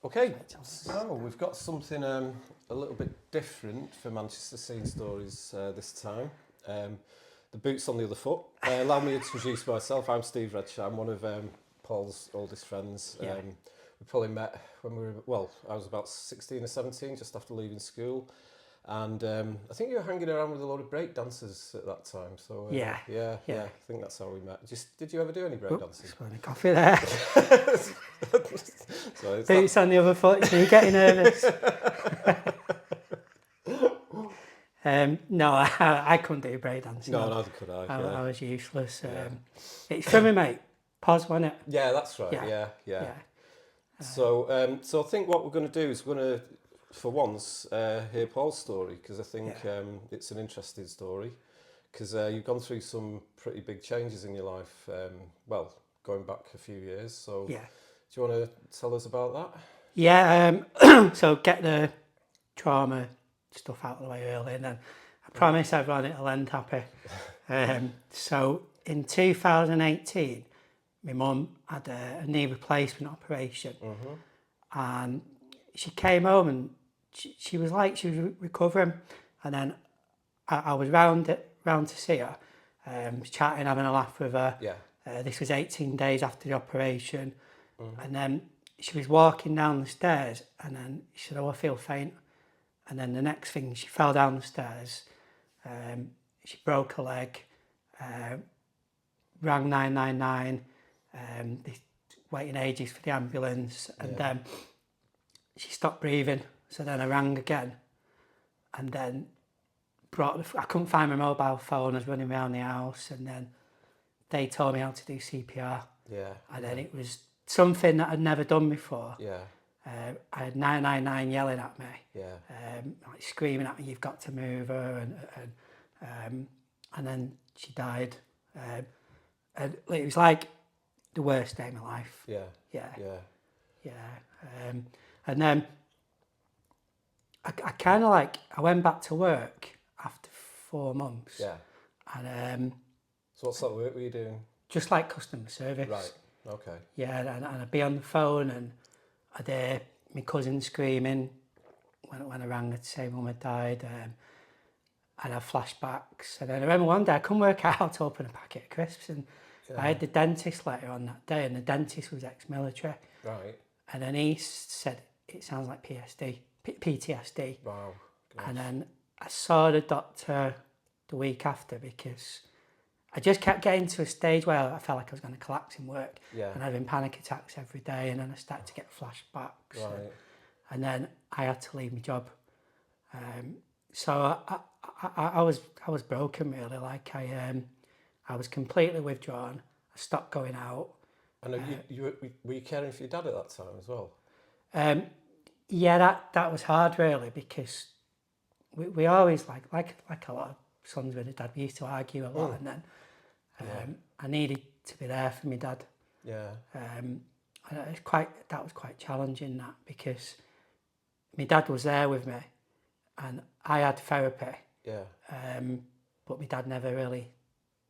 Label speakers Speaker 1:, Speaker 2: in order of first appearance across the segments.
Speaker 1: Okay, so we've got something a little bit different for Manchester Scene Stories this time. The boot's on the other foot. Allow me to introduce myself. I'm Steve Redshaw. I'm one of Paul's oldest friends. We probably met when we were, well, I was about 16 or 17, just after leaving school. And I think you were hanging around with a lot of break dancers at that time. So yeah, I think that's how we met. Did you ever do any break dancing?
Speaker 2: Spilling a coffee there.
Speaker 1: So
Speaker 2: Boots on the other foot, so you're getting nervous. No, I couldn't do breakdancing.
Speaker 1: No, neither could I.
Speaker 2: I was useless. It's from me, mate. Pause, wasn't it?
Speaker 1: Yeah, that's right. Yeah. So I think what we're going to do is we're going to, for once, hear Paul's story, because I think it's an interesting story, because you've gone through some pretty big changes in your life, well, going back a few years. So do you want to tell us about that?
Speaker 2: Yeah, so get the trauma stuff out of the way early, and then I promise everyone it'll end happy. So in 2018, my mum had a knee replacement operation, and she came home and she was recovering, and then I was round to see her, chatting, having a laugh with her. This was 18 days after the operation, and then she was walking down the stairs, and then she said, "Oh, I feel faint." And then the next thing, she fell down the stairs. She broke her leg. Rang 999. Waiting ages for the ambulance, and then she stopped breathing. So then I rang again, and then I couldn't find my mobile phone. I was running around the house, and then they told me how to do CPR. And then it was something that I'd never done before. I had 999 yelling at me, like screaming at me, "You've got to move her," and then she died. And it was like the worst day of my life. And then I kind of I went back to work after 4 months. And
Speaker 1: so what sort of work were you doing?
Speaker 2: Just like customer service.
Speaker 1: Right. Okay.
Speaker 2: Yeah, and I'd be on the phone, and I'd hear my cousin screaming when I rang her to say mum had died. I'd have flashbacks. And then I remember one day I couldn't work out how to open a packet of crisps, and I had the dentist letter on that day, and the dentist was ex-military.
Speaker 1: Right.
Speaker 2: And then he said, "It sounds like PTSD.
Speaker 1: Wow. Gosh.
Speaker 2: And then I saw the doctor the week after, because I just kept getting to a stage where I felt like I was going to collapse in work, and having panic attacks every day, and then I started to get flashbacks.
Speaker 1: Right.
Speaker 2: And then I had to leave my job. So I was broken, really. I was completely withdrawn. I stopped going out.
Speaker 1: And were you caring for your dad at that time as well?
Speaker 2: Yeah, that was hard, really, because we always like a lot of sons with a dad. We used to argue a lot, and then I needed to be there for my dad. And that was quite challenging, that, because my dad was there with me, and I had therapy. But my dad never really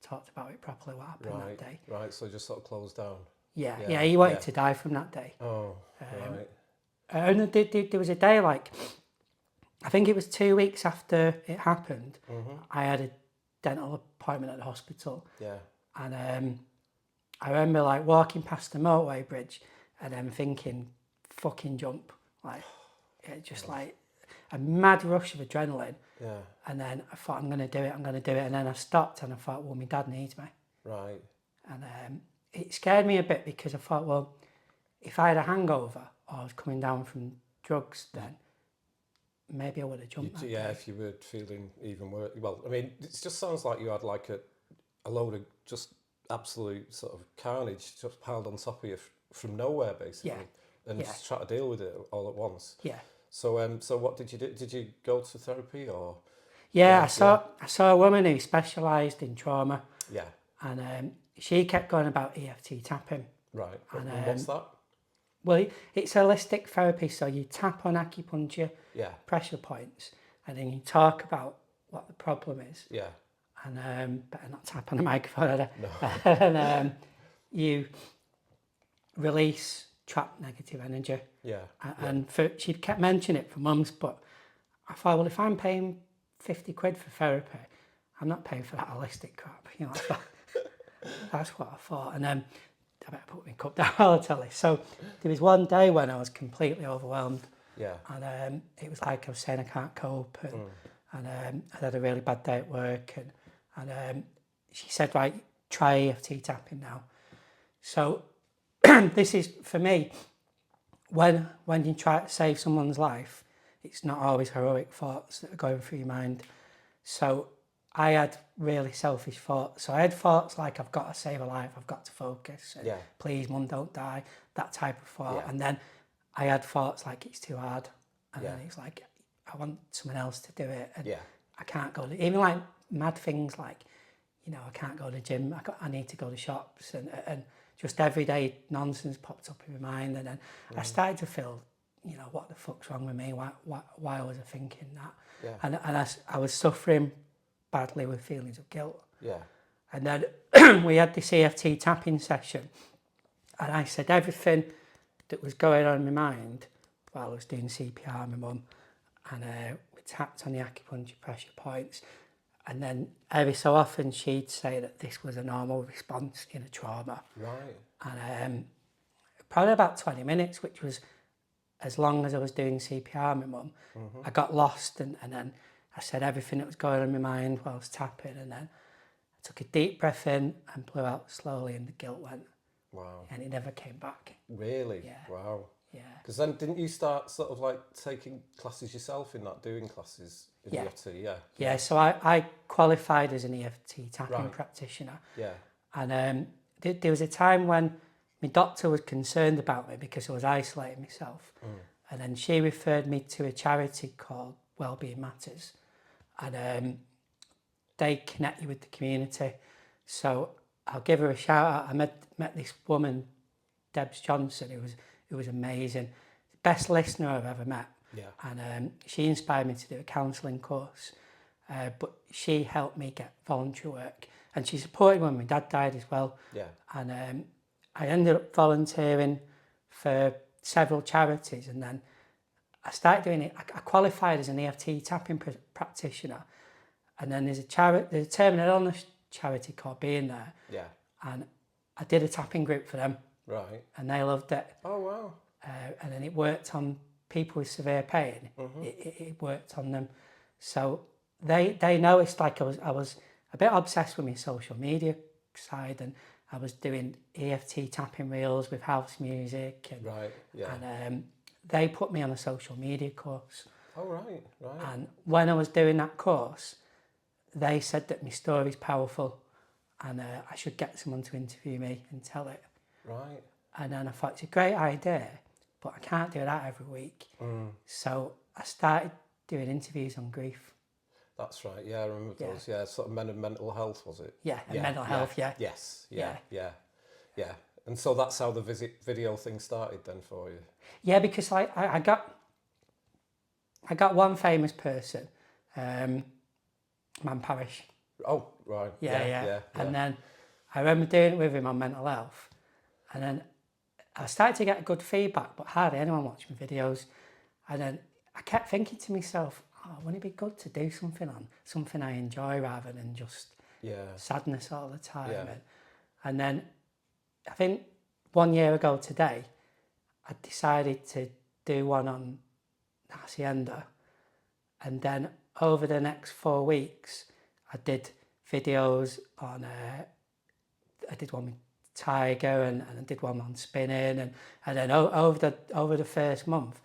Speaker 2: talked about it properly, what happened that day.
Speaker 1: Right, so just sort of closed down.
Speaker 2: Yeah, he wanted to die from that day.
Speaker 1: Oh, right.
Speaker 2: And there was a day, I think it was 2 weeks after it happened, I had a dental appointment at the hospital. And I remember walking past the motorway bridge, and then thinking, fucking jump. A mad rush of adrenaline. And then I thought, I'm going to do it. And then I stopped, and I thought, well, my dad needs me.
Speaker 1: Right.
Speaker 2: And it scared me a bit, because I thought, well, if I had a hangover or I was coming down from drugs, then maybe I would have jumped.
Speaker 1: If you were feeling even worse. Well, I mean, it just sounds like you had a load of just absolute sort of carnage just piled on top of you from nowhere, basically. And just try to deal with it all at once. So what did you do? Did you go to therapy, or?
Speaker 2: I saw a woman who specialised in trauma. And she kept going about EFT tapping.
Speaker 1: Right. And what's that?
Speaker 2: Well, it's holistic therapy, so you tap on acupuncture pressure points, and then you talk about what the problem is. And better not tap on the microphone.
Speaker 1: No.
Speaker 2: And you release trap negative energy.
Speaker 1: Yeah.
Speaker 2: And she kept mentioning it for months, but I thought, well, if I'm paying 50 quid for therapy, I'm not paying for that holistic crap. You know, that's what I thought. And then I better put my cup down while I tell you. So there was one day when I was completely overwhelmed.
Speaker 1: Yeah.
Speaker 2: And it was like I was saying, I can't cope. And I had a really bad day at work. And she said, right, try EFT tapping now. So this is, for me, when you try to save someone's life, it's not always heroic thoughts that are going through your mind. So I had really selfish thoughts. So I had thoughts like, I've got to save a life, I've got to focus, and please, mum, don't die, that type of thought.
Speaker 1: Yeah.
Speaker 2: And then I had thoughts like, it's too hard. And then it's like, I want someone else to do it. And I can't go to, even like mad things like, you know, I can't go to the gym, I need to go to shops, and just everyday nonsense popped up in my mind. And then I started to feel, you know, what the fuck's wrong with me? Why was I thinking that?
Speaker 1: Yeah.
Speaker 2: And I was suffering badly with feelings of guilt.
Speaker 1: Yeah.
Speaker 2: And then we had this EFT tapping session, and I said everything that was going on in my mind while I was doing CPR on my mum, and we tapped on the acupuncture pressure points. And then every so often she'd say that this was a normal response in a trauma.
Speaker 1: Right.
Speaker 2: And probably about 20 minutes, which was as long as I was doing CPR on my mum. I got lost, and then I said everything that was going on in my mind while I was tapping, and then I took a deep breath in and blew out slowly, and the guilt went.
Speaker 1: Wow.
Speaker 2: And it never came back.
Speaker 1: Really?
Speaker 2: Yeah.
Speaker 1: Wow.
Speaker 2: Yeah.
Speaker 1: Because then didn't you start sort of like taking classes yourself in that, doing classes in EFT? Yeah.
Speaker 2: Yeah, so I qualified as an EFT tapping practitioner.
Speaker 1: Yeah.
Speaker 2: And there was a time when my doctor was concerned about me because I was isolating myself. And then she referred me to a charity called Wellbeing Matters. And they connect you with the community. So I'll give her a shout out. I met this woman, Debs Johnson, who was amazing. Best listener I've ever met.
Speaker 1: Yeah.
Speaker 2: And she inspired me to do a counselling course. But she helped me get voluntary work. And she supported me when my dad died as well. Yeah. And I ended up volunteering for several charities, and then I started doing it. I qualified as an EFT tapping practitioner, and then there's a terminal illness charity called Being There. Yeah. And I did a tapping group for them. Right. And they loved it. Oh wow. And then it worked on people with severe pain. It worked on them, so they noticed like I was a bit obsessed with my social media side, and I was doing EFT tapping reels with house music. And, right, yeah. And they put me on a social media course. Oh, right, right. And when I was doing that course, they said that my story's powerful, and I should get someone to interview me and tell it. Right. And then I thought, it's a great idea, but I can't do that every week. So I started doing interviews on grief. That's right, yeah, I remember those, yeah, sort of men and mental health, was it? Yeah, and mental health, yeah. Yes, yeah. And so that's how the video thing started then for you? Yeah, because I got one famous person, Man Parish. Oh, right. Yeah. And then I remember doing it with him on mental health, and then I started to get good feedback, but hardly anyone watched my videos. And then I kept thinking to myself, wouldn't it be good to do something on something I enjoy rather than just sadness all the time? Yeah. And then I think 1 year ago today, I decided to do one on Hacienda. And then over the next 4 weeks, I did videos on, I did one with Tiger, and I did one on spinning. And then over the first month,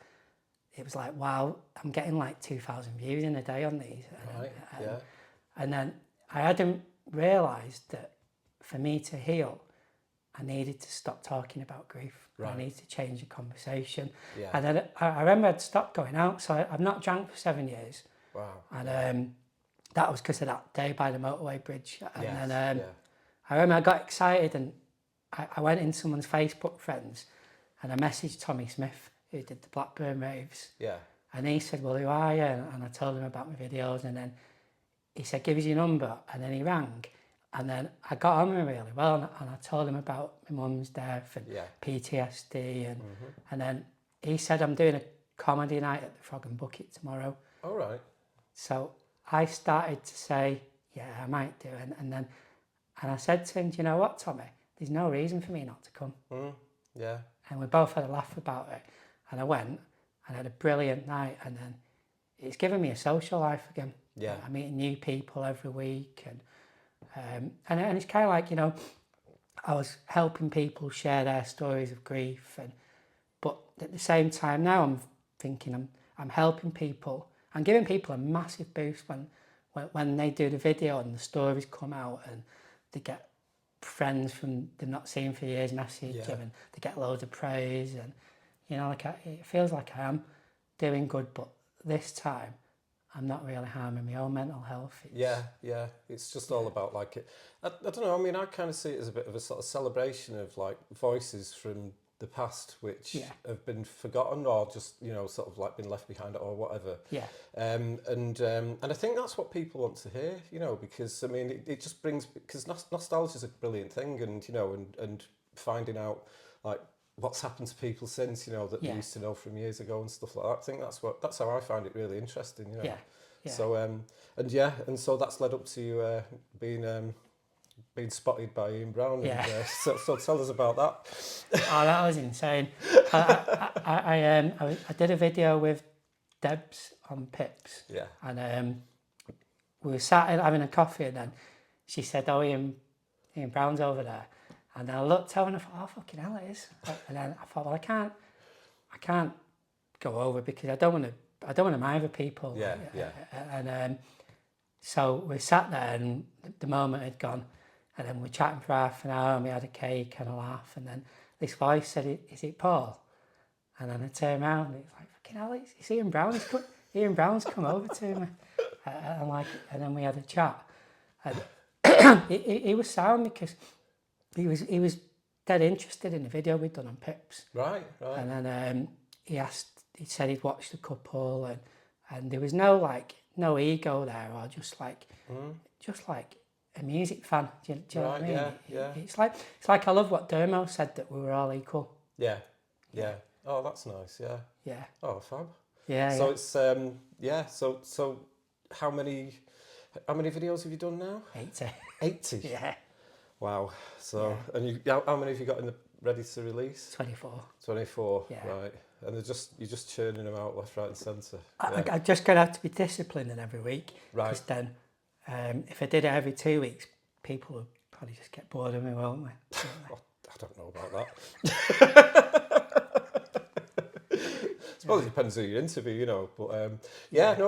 Speaker 2: it was like, wow, I'm getting like 2,000 views in a day on these. Right, yeah. And then I hadn't realised that for me to heal, I needed to stop talking about grief. Right. I needed to change the conversation. Yeah. And then I remember I'd stopped going out, so I've not drank for 7 years. Wow. And that was because of that day by the motorway bridge. And then I remember I got excited, and I went in someone's Facebook friends, and I messaged Tommy Smith, who did the Blackburn raves. Yeah. And he said, well, who are you? And I told him about my videos, and then he said, give us your number. And then he rang, And then I got on with him really well, and I told him about my mum's death and PTSD, and then he said, I'm doing a comedy night at the Frog and Bucket tomorrow.
Speaker 1: All right.
Speaker 2: So I started to say, yeah, I might do it. And I said to him, do you know what, Tommy? There's no reason for me not to come.
Speaker 1: Yeah.
Speaker 2: And we both had a laugh about it. And I went and had a brilliant night. And then it's given me a social life again.
Speaker 1: Yeah.
Speaker 2: I'm meeting new people every week. And it's kind of like, you know, I was helping people share their stories of grief. But at the same time now I'm thinking I'm helping people. I'm giving people a massive boost when they do the video and the stories come out and they get friends from they've not seen for years message them and they get loads of praise, and you know, like it feels like I am doing good, but this time I'm not really harming my own mental health.
Speaker 1: It's just all about like it. I don't know. I mean, I kind of see it as a bit of a sort of celebration of like voices from the past which have been forgotten or just, you know, sort of like been left behind or whatever. And I think that's what people want to hear, you know, because I mean it just brings, because nostalgia is a brilliant thing, and you know, and finding out like what's happened to people since, you know, that we used to know from years ago and stuff like that. I think that's how I find it really interesting, you know. So and so that's led up to you being spotted by Ian Brown. And, so tell us about that.
Speaker 2: Oh, that was insane. I did a video with Debs on Pips. And we were sat having a coffee, and then she said, oh, Ian Brown's over there. And then I looked over and I thought, oh, fucking hell, it is. And then I thought, well, I can't go over because I don't want to mind people. And so we sat there, and the moment had gone. And then we were chatting for half an hour, and we had a cake and a laugh. And then this voice said, is it Paul? And then I turned around, and it's like, fucking hell, it's Ian Brown. Ian Brown's come over to me. And then we had a chat. And he was sound because he was dead interested in the video we'd done on Pips.
Speaker 1: Right.
Speaker 2: And then he said he'd watched a couple, and there was no ego there, or just like a music fan. Do you know what I mean? It's like I love what Dermo said, that we were all equal.
Speaker 1: Yeah. Oh, that's nice. Yeah. Oh, fab.
Speaker 2: Yeah.
Speaker 1: So it's So how many videos have you done now?
Speaker 2: 80.
Speaker 1: 80.
Speaker 2: Yeah.
Speaker 1: Wow. So and how many have you got ready to release?
Speaker 2: 24.
Speaker 1: 24.
Speaker 2: Yeah.
Speaker 1: Right. And you're just churning them out left, right, and centre.
Speaker 2: I'm just gonna have to be disciplined in every week.
Speaker 1: Right.
Speaker 2: Because then, if I did it every 2 weeks, people would probably just get bored of me, won't they?
Speaker 1: Oh, I don't know about that. I suppose it depends who you interview, you know. But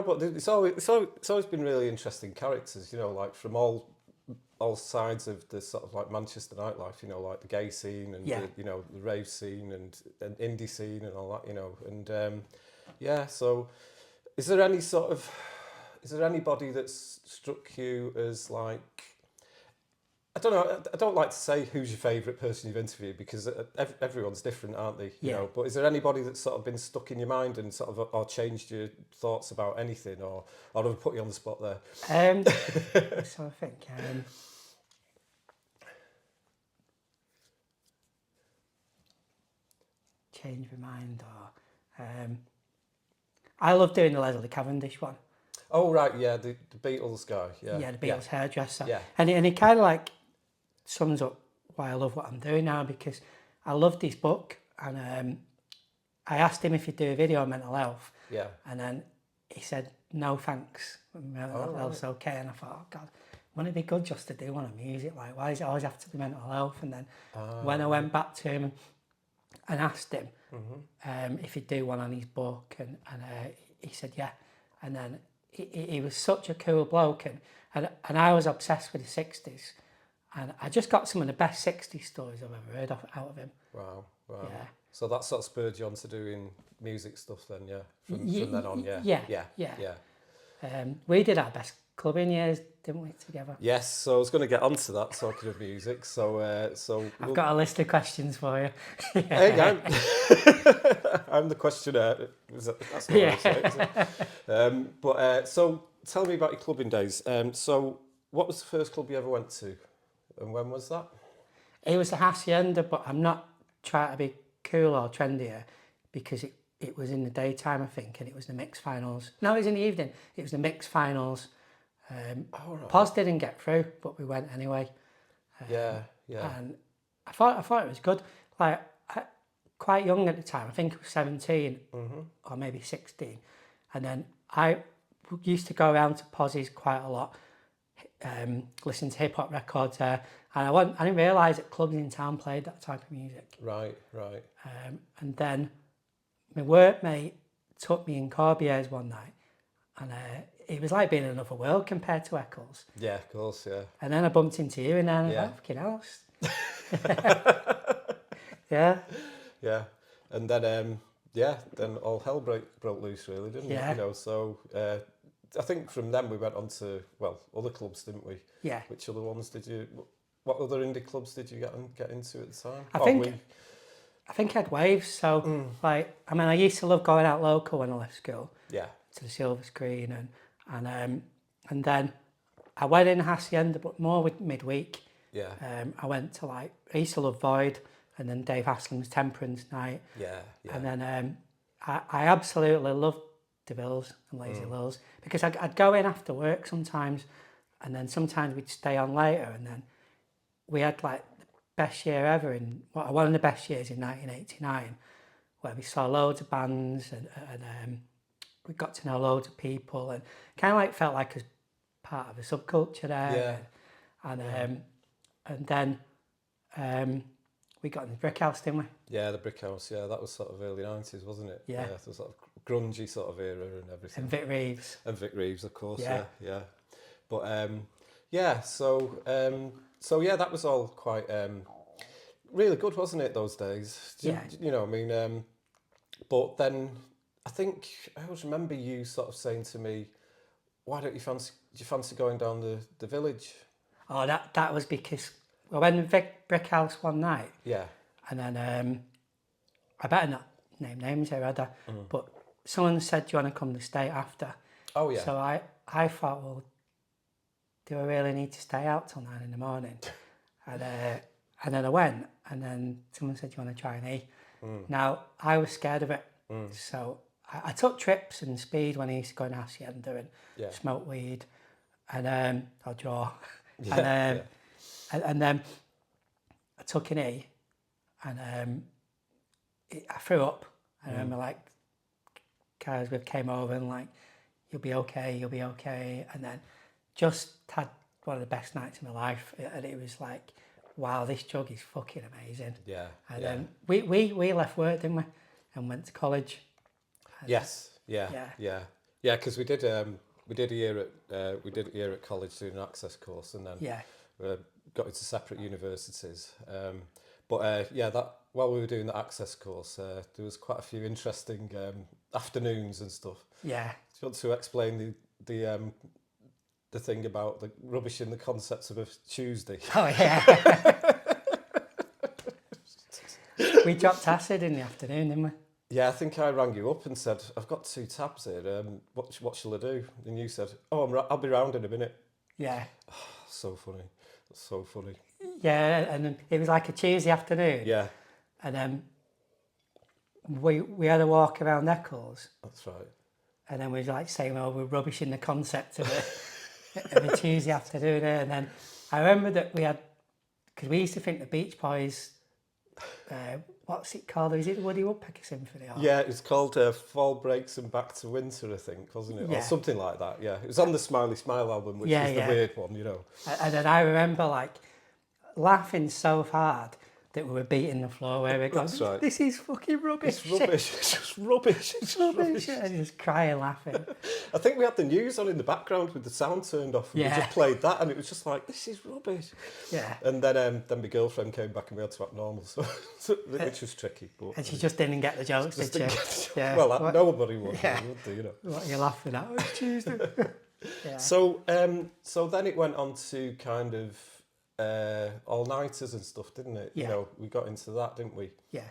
Speaker 1: but it's always been really interesting characters, you know, like from all sides of the sort of like Manchester nightlife, you know, like the gay scene and the, you know, the rave scene and indie scene and all that, you know. And so is there anybody that's struck you as like, I don't know, I don't like to say who's your favourite person you've interviewed, because everyone's different, aren't they? You know, but is there anybody that's sort of been stuck in your mind and sort of or changed your thoughts about anything, or have I put you on the spot there?
Speaker 2: So I think change my mind, or I love doing the Leslie Cavendish one.
Speaker 1: Oh right, yeah, the Beatles guy, yeah,
Speaker 2: the Beatles hairdresser,
Speaker 1: yeah,
Speaker 2: and he kind of like sums up why I love what I'm doing now, because I loved his book, and I asked him if he'd do a video on mental health, and then he said no thanks, mental health's okay, and I thought, oh God, wouldn't it be good just to do one of music? Like, why does it always have to be mental health? And then when I went back to him and asked him if he'd do one on his book, and he said yeah, and then he was such a cool bloke, and I was obsessed with the 60s, and I just got some of the best 60s stories I've ever heard out of him.
Speaker 1: Wow.
Speaker 2: Yeah.
Speaker 1: So that sort of spurred you on to doing music stuff then, from then on, yeah.
Speaker 2: We did our best clubbing years, didn't we, together?
Speaker 1: Yes, so I was going to get onto that, talking of music, so
Speaker 2: I've got a list of questions for you.
Speaker 1: Hey, I'm the questionnaire. That's not what I say, is it? So tell me about your clubbing days. So what was the first club you ever went to? And when was that?
Speaker 2: It was the Hacienda, but I'm not trying to be cool or trendier because it was in the daytime, I think, and it was the mixed finals. No, it was in the evening. It was the mixed finals.
Speaker 1: Right.
Speaker 2: Pos didn't get through, but we went anyway.
Speaker 1: Yeah.
Speaker 2: And I thought it was good. Like, quite young at the time. I think I was 17 or maybe 16. And then I used to go around to Posies quite a lot, listen to hip hop records there. And I didn't realise that clubs in town played that type of music.
Speaker 1: Right.
Speaker 2: And then my workmate took me in Corbier's one night, and it was like being in another world compared to Eccles.
Speaker 1: Yeah, of course, yeah.
Speaker 2: And then I bumped into you, and then I was like, fucking hell. Yeah.
Speaker 1: Yeah. And then, then all hell broke loose, really, didn't it? You know, so I think from then we went on to, well, other clubs, didn't we?
Speaker 2: Yeah.
Speaker 1: Which other ones did you... What other indie clubs did you get into at the time?
Speaker 2: I think I had Waves, so like, I mean, I used to love going out local when I left school.
Speaker 1: Yeah.
Speaker 2: To the Silver Screen, and then I went in Hacienda, but more with midweek.
Speaker 1: Yeah.
Speaker 2: I went to I used to love Void, and then Dave Haslam's Temperance Night.
Speaker 1: Yeah.
Speaker 2: And then I absolutely loved DeVille's and Lazy Lil's because I'd go in after work sometimes, and then sometimes we'd stay on later, and then we had like the best year ever one of the best years in 1989, where we saw loads of bands and we got to know loads of people and kind of like felt like a part of a subculture there.
Speaker 1: Yeah.
Speaker 2: And then we got in the Brick House, didn't we?
Speaker 1: Yeah, the Brick House, yeah, that was sort of early 90s, wasn't it?
Speaker 2: Yeah.
Speaker 1: The sort of grungy sort of era and everything.
Speaker 2: And Vic Reeves.
Speaker 1: And Vic Reeves, of course,
Speaker 2: Yeah.
Speaker 1: yeah. But, so yeah, that was all quite really good, wasn't it, those days? You know, I mean, but then I think, I always remember you sort of saying to me, why don't you fancy going down the village?
Speaker 2: Oh, that was because I went to Brick House one night.
Speaker 1: Yeah.
Speaker 2: And then I better not name names here, had I? But someone said, do you want to come to stay after?
Speaker 1: Oh, yeah.
Speaker 2: So I thought, well, do I really need to stay out till 9 in the morning? And then I went, and then someone said, do you want to try an E? Now, I was scared of it. So I took trips and speed when I used to go in Hacienda and smoke weed and or draw.
Speaker 1: Yeah.
Speaker 2: And then I took an E and I threw up. And I remember like guys came over and like, you'll be okay. And then just had one of the best nights of my life. And it was like, wow, this drug is fucking amazing.
Speaker 1: Yeah.
Speaker 2: And then we left work, didn't we? And went to college.
Speaker 1: Yes. Yeah. Because we did a year at college doing an access course, and then got into separate universities. That while we were doing the access course, there was quite a few interesting afternoons and stuff.
Speaker 2: Yeah.
Speaker 1: Do you want to explain the thing about the rubbish in the concepts of a Tuesday?
Speaker 2: Oh yeah. We dropped acid in the afternoon, didn't we?
Speaker 1: Yeah, I think I rang you up and said, I've got 2 tabs here, what shall I do? And you said, I'll be round in a minute.
Speaker 2: Yeah.
Speaker 1: So funny. That's so funny.
Speaker 2: Yeah, and it was like a Tuesday afternoon.
Speaker 1: Yeah.
Speaker 2: And then we had a walk around Eccles.
Speaker 1: That's right.
Speaker 2: And then we was like saying, we're rubbish in the concept of a Tuesday afternoon. And then I remember that we had, because we used to think the Beach Boys, what's it called? Is it the Woody Woodpecker Symphony? Or?
Speaker 1: Yeah, it's called Fall Breaks and Back to Winter, I think, wasn't it?
Speaker 2: Yeah.
Speaker 1: Or something like that, yeah. It was on the Smiley Smile album, which is the weird one, you know.
Speaker 2: And then I remember like laughing so hard that we were beating the floor where we got,
Speaker 1: right.
Speaker 2: This is fucking rubbish.
Speaker 1: It's rubbish. It's just rubbish.
Speaker 2: It's rubbish. And just crying, laughing.
Speaker 1: I think we had the news on in the background with the sound turned off, and we just played that, and it was just like, this is rubbish.
Speaker 2: Yeah.
Speaker 1: And then my girlfriend came back and we had to act normal, so which was tricky. But
Speaker 2: And she just didn't get the jokes, did she?
Speaker 1: Yeah. Well, nobody would, would they, you know.
Speaker 2: What are you laughing at? Oh, it's Tuesday. Yeah.
Speaker 1: So then it went on to kind of all-nighters and stuff, didn't it?
Speaker 2: Yeah.
Speaker 1: You know, we got into that, didn't we?
Speaker 2: Yeah.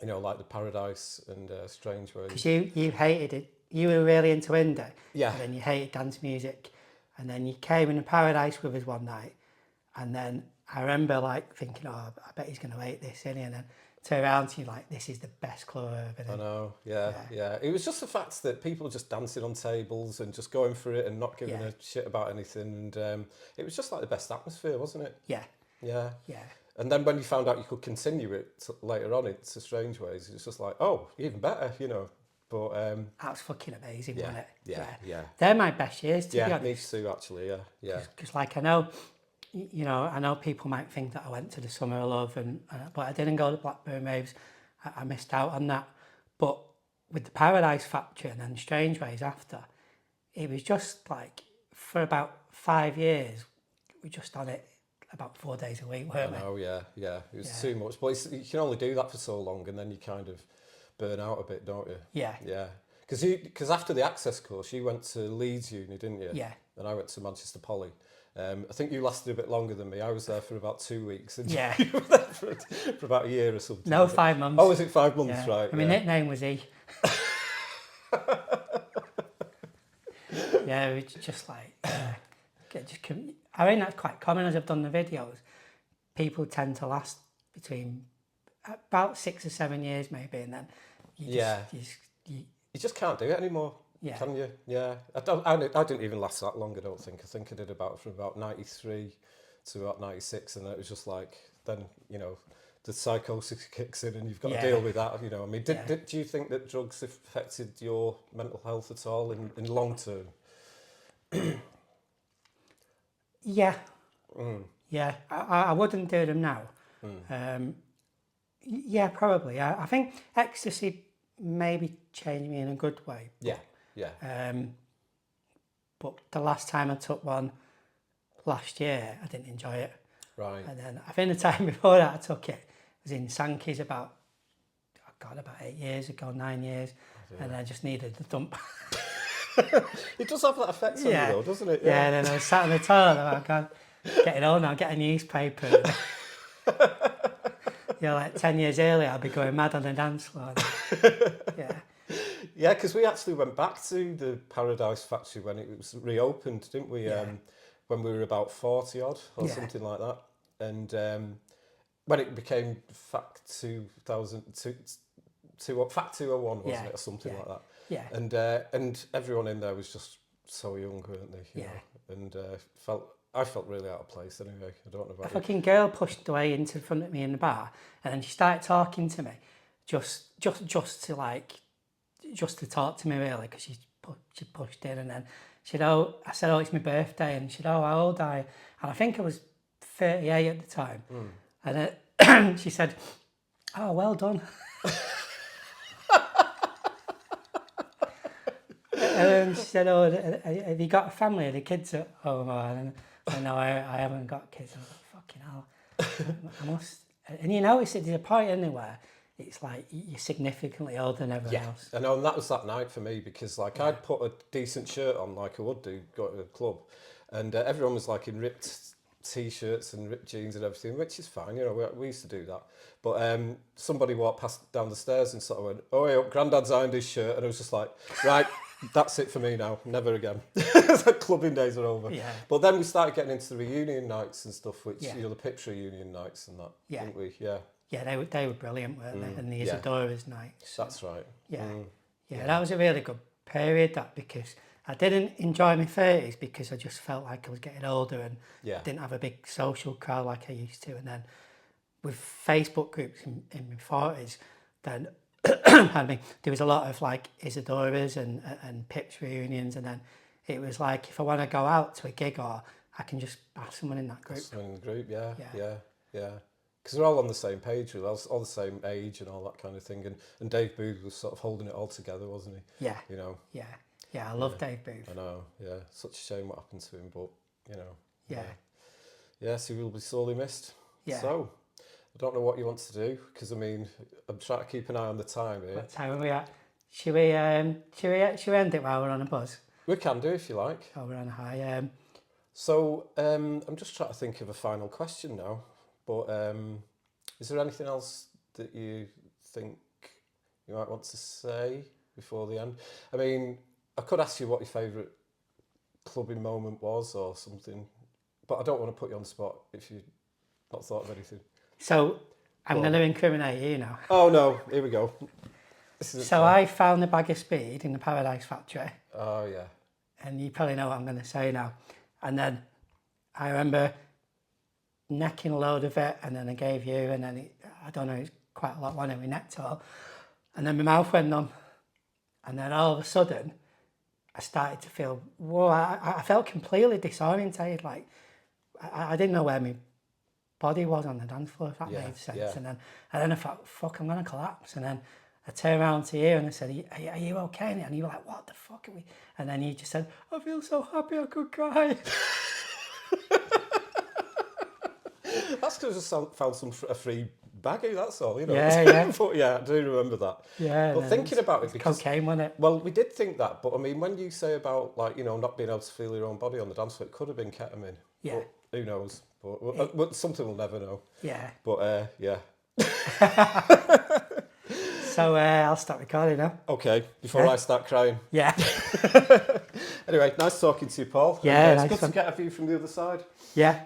Speaker 1: You know, like the Paradise and Strangeways.
Speaker 2: Because you hated it. You were really into indie.
Speaker 1: Yeah.
Speaker 2: And then you hated dance music. And then you came in Paradise with us one night. And then I remember like thinking, oh, I bet he's going to hate this, isn't he? And then turn around to you like, this is the best club I've ever been
Speaker 1: I
Speaker 2: in.
Speaker 1: know, yeah. It was just the fact that people were just dancing on tables and just going for it and not giving a shit about anything. And it was just like the best atmosphere, wasn't it?
Speaker 2: Yeah.
Speaker 1: Yeah.
Speaker 2: Yeah.
Speaker 1: And then when you found out you could continue it later on into Strangeways, it's just like, oh, even better, you know. But
Speaker 2: That was fucking amazing, wasn't it?
Speaker 1: yeah.
Speaker 2: They're my best years, to be
Speaker 1: Yeah,
Speaker 2: honest.
Speaker 1: me too, actually, yeah.
Speaker 2: Because like I know, you know, I know people might think that I went to the Summer of Love, but I didn't go to Blackburn Waves. I missed out on that. But with the Paradise Factory and then Strangeways after, it was just like, for about 5 years, we just on it about 4 days a week, weren't we?
Speaker 1: I know, yeah. It was too much. But you can only do that for so long and then you kind of burn out a bit, don't you?
Speaker 2: Yeah.
Speaker 1: Yeah. Because after the access course, you went to Leeds Uni, didn't you?
Speaker 2: Yeah.
Speaker 1: And I went to Manchester Poly. I think you lasted a bit longer than me. I was there for about 2 weeks. And
Speaker 2: Yeah.
Speaker 1: you were there for about a year or something.
Speaker 2: No, 5 months.
Speaker 1: Oh, was it 5 months, right?
Speaker 2: My nickname was E. Yeah, it was just like, I mean, that's quite common as I've done the videos. People tend to last between about 6 or 7 years maybe, and then you
Speaker 1: just can't do it anymore, can you? Yeah. I didn't even last that long, I don't think. I think I did from about 93 to about 96, and it was just like, then, you know, the psychosis kicks in and you've got to deal with that, you know. I mean, do you think that drugs affected your mental health at all in long term?
Speaker 2: Yeah. Yeah, I wouldn't do them now. Yeah, probably. I think ecstasy maybe changed me in a good way. But, but the last time I took one last year, I didn't enjoy it.
Speaker 1: Right.
Speaker 2: And then I think the time before that I took it was in Sankey's about 8 years ago, 9 years, and I just needed the dump.
Speaker 1: It does have that effect on you though, doesn't it?
Speaker 2: Yeah, and then I was sat on the toilet and I'm like, getting on now, get a newspaper. You know, like 10 years earlier, I'd be going mad on the dance floor.
Speaker 1: Yeah, because we actually went back to the Paradise Factory when it was reopened, didn't we? When we were about 40 odd or something like that. And when it became Fact 201, wasn't it, or something like that?
Speaker 2: Yeah.
Speaker 1: And everyone in there was just so young, weren't they? You know? And I felt really out of place anyway. I don't know about
Speaker 2: A fucking girl pushed away into front of me in the bar, and then she started talking to me, just to talk to me really, because she pushed in, and then she said, I said, it's my birthday, and she said, how old are you? And I think I was 38 at the time, and she said, oh, well done. And then she said, have you got a family? Are the kids at home? And I said, no, I haven't got kids. I was like, fucking hell. I must. And you notice that there's a point anywhere it's like you're significantly older than everyone else.
Speaker 1: I know, and that was that night for me, because like I'd put a decent shirt on like I would do, go to the club, and everyone was like in ripped t-shirts and ripped jeans and everything, which is fine, you know, we used to do that. But somebody walked past down the stairs and sort of went, oh, yeah, Grandad's ironed his shirt, and I was just like, right, that's it for me now, never again. The clubbing days are over.
Speaker 2: Yeah.
Speaker 1: But then we started getting into the reunion nights and stuff, which, you know, the picture reunion nights and that, didn't we? Yeah.
Speaker 2: Yeah, they were brilliant, weren't they? And the Isadora's nights.
Speaker 1: So. That's right.
Speaker 2: Yeah, that was a really good period, that, because I didn't enjoy my 30s because I just felt like I was getting older and didn't have a big social crowd like I used to. And then with Facebook groups in my 40s, then there was a lot of like Isadora's and Pip's reunions, and then it was like, if I want to go out to a gig, or I can just have someone in that group.
Speaker 1: Someone in the group, yeah. Because they're all on the same page, all the same age and all that kind of thing. And Dave Booth was sort of holding it all together, wasn't he? Yeah. You know.
Speaker 2: Yeah, I love Dave Booth.
Speaker 1: I know, yeah. Such a shame what happened to him, but, you know. Yes, he will be sorely missed. Yeah. So, I don't know what you want to do, because, I mean, I'm trying to keep an eye on the time here.
Speaker 2: What time are we at? Should we end it while we're on a buzz?
Speaker 1: We can do, if you like.
Speaker 2: Oh, we're on a high.
Speaker 1: So, I'm just trying to think of a final question now. But is there anything else that you think you might want to say before the end? I mean, I could ask you what your favourite clubbing moment was or something, but I don't want to put you on the spot if you Not thought of anything.
Speaker 2: So I'm
Speaker 1: Go
Speaker 2: going
Speaker 1: on.
Speaker 2: to incriminate you now.
Speaker 1: Oh no, here we go. This is
Speaker 2: So I found the bag of speed in the Paradise Factory,
Speaker 1: Oh yeah.
Speaker 2: and you probably know what I'm going to say now. And then I remember necking a load of it, and then I gave you, and then I don't know, it's quite a lot, wasn't it? We necked it all. And then my mouth went numb. And then all of a sudden, I started to feel, whoa, I felt completely disorientated. Like, I didn't know where my body was on the dance floor, if that made sense.
Speaker 1: Yeah.
Speaker 2: And then I thought, fuck, I'm going to collapse. And then I turned around to you and I said, are you okay? And you were like, what the fuck are we? And then you just said, I feel so happy I could cry.
Speaker 1: That's because I found a free baggie, that's all, you know.
Speaker 2: Yeah.
Speaker 1: But yeah, I do remember that.
Speaker 2: Yeah.
Speaker 1: But thinking about it, because
Speaker 2: cocaine, wasn't it?
Speaker 1: well, we did think that, but I mean, when you say about like, you know, not being able to feel your own body on the dance floor, it could have been ketamine.
Speaker 2: Yeah.
Speaker 1: But who knows? But something we'll never know.
Speaker 2: Yeah.
Speaker 1: But yeah.
Speaker 2: So I'll stop recording now.
Speaker 1: Okay, before I start crying.
Speaker 2: Yeah.
Speaker 1: Anyway, nice talking to you, Paul.
Speaker 2: Yeah,
Speaker 1: And, it's
Speaker 2: nice
Speaker 1: good
Speaker 2: one.
Speaker 1: to get a view from the other side.
Speaker 2: Yeah.